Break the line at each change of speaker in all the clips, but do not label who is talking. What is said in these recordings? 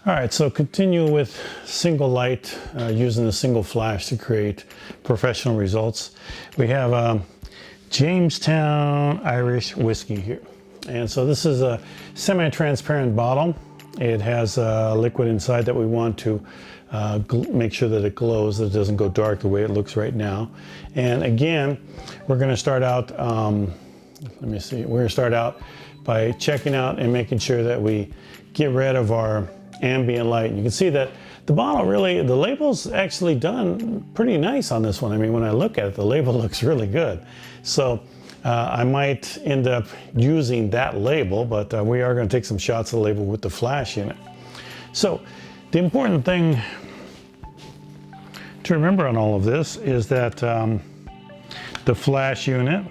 All right, so continue with single light using a single flash to create professional results. We have Jamestown Irish whiskey here. And so this is a semi-transparent bottle. It has a liquid inside that we want to make sure that it glows, that it doesn't go dark the way it looks right now. And again, we're going to start out, let me see, we're going to start out by checking out and making sure that we get rid of our ambient light. And you can see that the bottle really, the label's actually done pretty nice on this one. I mean, when I look at it, the label looks really good. So I might end up using that label, but we are going to take some shots of the label with the flash unit. So the important thing to remember on all of this is that the flash unit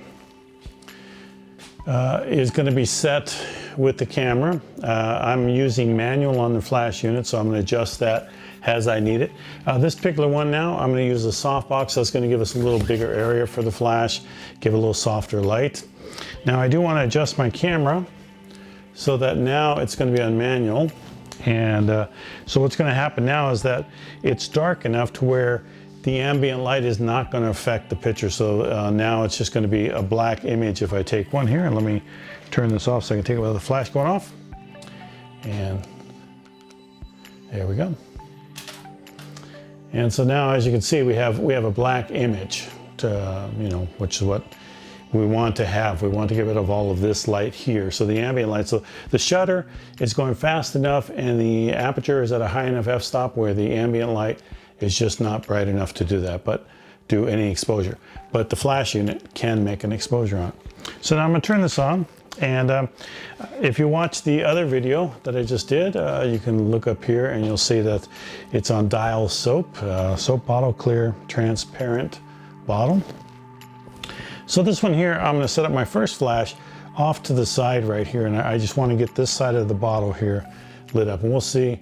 is going to be set with the camera. I'm using manual on the flash unit, so I'm going to adjust that as I need it. This particular one now, I'm going to use a softbox. That's going to give us a little bigger area for the flash, give a little softer light. Now I do want to adjust my camera so that now it's going to be on manual. And so what's going to happen now is that it's dark enough to where the ambient light is not going to affect the picture. So now it's just going to be a black image if I take one here. And let me turn this off so I can take it without the flash going off. And there we go. And so now, as you can see, we have a black image, which is what we want to have. We want to get rid of all of this light here. So the ambient light, so the shutter is going fast enough and the aperture is at a high enough f-stop where the ambient light is just not bright enough to do that, but do any exposure. But the flash unit can make an exposure on it. So now I'm gonna turn this on. And if you watch the other video that I just did, you can look up here and you'll see that it's on Dial soap, soap bottle, clear, transparent bottle. So this one here, I'm going to set up my first flash off to the side right here, and I just want to get this side of the bottle here lit up, and we'll see.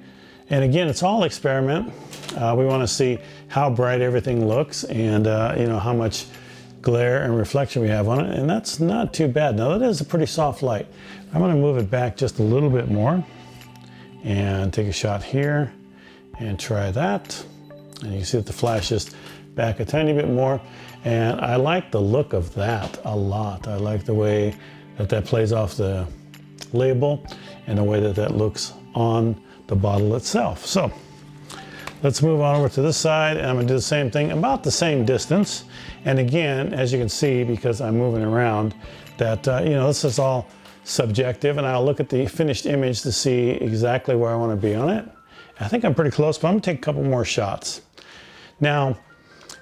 And again, it's all experiment. We want to see how bright everything looks and how much glare and reflection we have on it, and that's not too bad. Now that is a pretty soft light. I'm going to move it back just a little bit more and take a shot here and try that. And you see that the flash is back a tiny bit more, and I like the look of that a lot. I like the way that that plays off the label and the way that that looks on the bottle itself. So let's move on over to this side, and I'm going to do the same thing, about the same distance. And again, as you can see, because I'm moving around, that this is all subjective, and I'll look at the finished image to see exactly where I want to be on it. I think I'm pretty close, but I'm going to take a couple more shots. Now,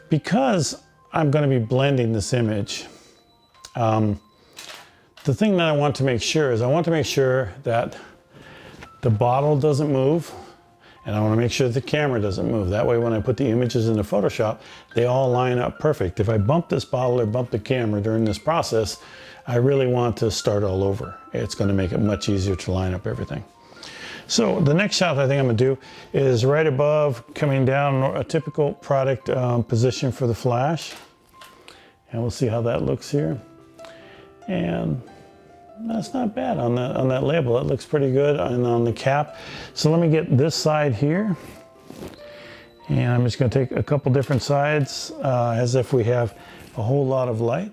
because I'm going to be blending this image, the thing that I want to make sure is I want to make sure that the bottle doesn't move, and I want to make sure that the camera doesn't move. That way when I put the images into Photoshop, they all line up perfect. If I bump this bottle or bump the camera during this process, I really want to start all over. It's going to make it much easier to line up everything. So the next shot I think I'm going to do is right above, coming down, a typical product position for the flash. And we'll see how that looks here. And that's not bad on that label. That looks pretty good, and on the cap. So let me get this side here, and I'm just going to take a couple different sides as if we have a whole lot of light.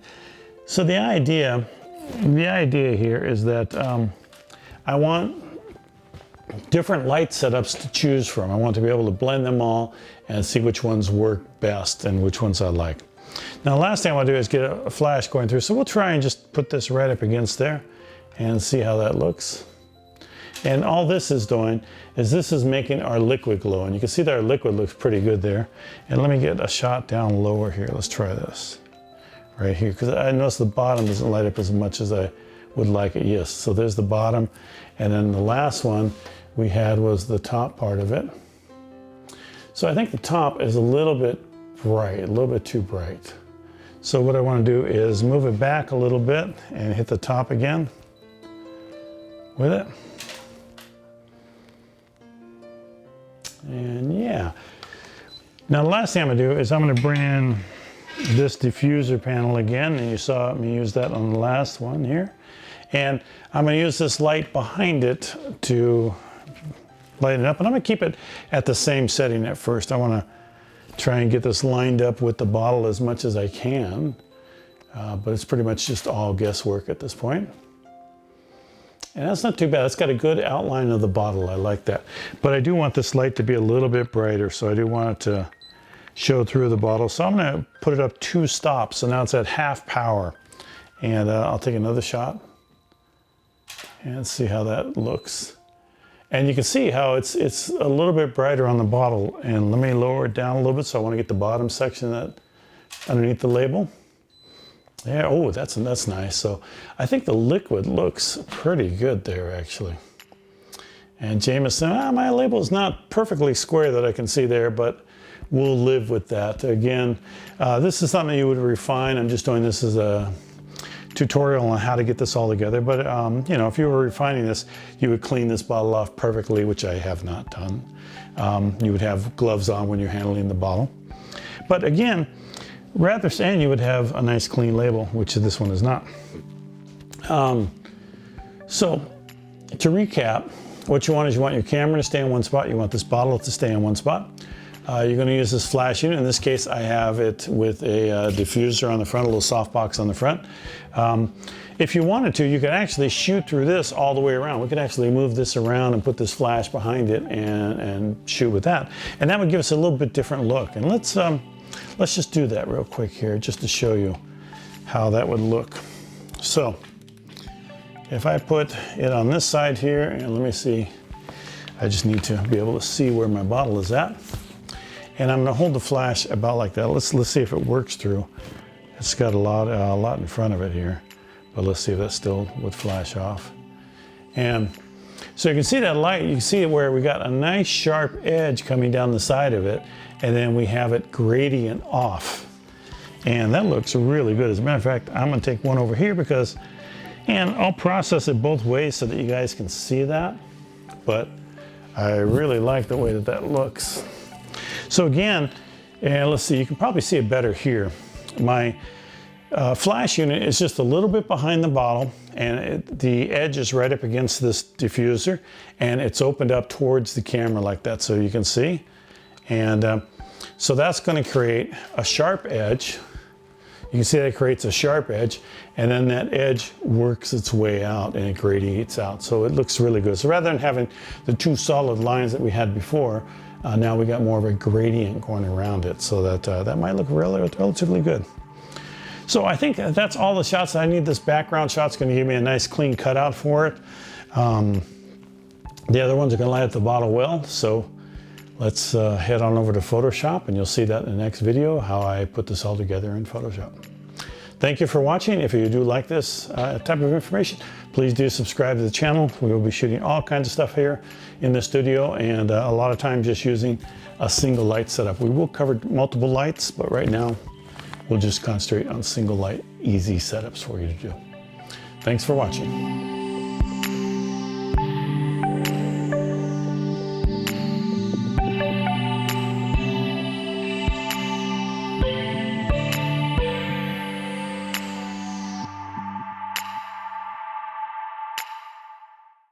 So the idea here is that I want different light setups to choose from. I want to be able to blend them all and see which ones work best and which ones I like. Now, the last thing I want to do is get a flash going through. So we'll try and just put this right up against there and see how that looks. And all this is doing is this is making our liquid glow. And you can see that our liquid looks pretty good there. And let me get a shot down lower here. Let's try this right here, because I notice the bottom doesn't light up as much as I would like it. Yes, so there's the bottom. And then the last one we had was the top part of it. So I think the top is a little bit bright, a little bit too bright. So what I want to do is move it back a little bit and hit the top again with it. And yeah. Now the last thing I'm going to do is I'm going to bring in this diffuser panel again, and you saw me use that on the last one here. And I'm going to use this light behind it to lighten it up. And I'm gonna keep it at the same setting at first. I wanna try and get this lined up with the bottle as much as I can. But it's pretty much just all guesswork at this point. And that's not too bad. It's got a good outline of the bottle. I like that. But I do want this light to be a little bit brighter, so I do want it to show through the bottle. So I'm gonna put it up 2 stops. So now it's at half power. And I'll take another shot and see how that looks. And you can see how it's a little bit brighter on the bottle. And let me lower it down a little bit. So I want to get the bottom section that underneath the label. Yeah, oh, that's nice. So I think the liquid looks pretty good there, actually. And Jameson, my label is not perfectly square that I can see there, but we'll live with that. Again, this is something you would refine. I'm just doing this as a tutorial on how to get this all together. But you know, if you were refining this, you would clean this bottle off perfectly, which I have not done. You would have gloves on when you're handling the bottle. But again, and you would have a nice clean label, which this one is not. So to recap, what you want is you want your camera to stay in one spot. You want this bottle to stay in one spot. You're going to use this flash unit. In this case, I have it with a diffuser on the front, a little softbox on the front. If you wanted to, you could actually shoot through this all the way around. We could actually move this around and put this flash behind it and shoot with that. And that would give us a little bit different look. And let's just do that real quick here, just to show you how that would look. So if I put it on this side here, and let me see, I just need to be able to see where my bottle is at. And I'm gonna hold the flash about like that. Let's see if it works through. It's got a lot in front of it here, but let's see if that still would flash off. And so you can see that light, you can see where we got a nice sharp edge coming down the side of it, and then we have it gradient off. And that looks really good. As a matter of fact, I'm gonna take one over here and I'll process it both ways so that you guys can see that. But I really like the way that that looks. So again, and let's see, you can probably see it better here. My flash unit is just a little bit behind the bottle, and the edge is right up against this diffuser, and it's opened up towards the camera like that, so you can see. And so that's going to create a sharp edge. You can see that it creates a sharp edge, and then that edge works its way out and it gradiates out. So it looks really good. So rather than having the 2 solid lines that we had before, now we got more of a gradient going around it, so that that might look relatively good. So I think that's all the shots I need. This background shot's going to give me a nice clean cutout for it. The other ones are going to light up the bottle well. So let's head on over to Photoshop, and you'll see that in the next video, how I put this all together in Photoshop. Thank you for watching. If you do like this type of information, please do subscribe to the channel. We will be shooting all kinds of stuff here in the studio, and a lot of times just using a single light setup. We will cover multiple lights, but right now we'll just concentrate on single light, easy setups for you to do. Thanks for watching.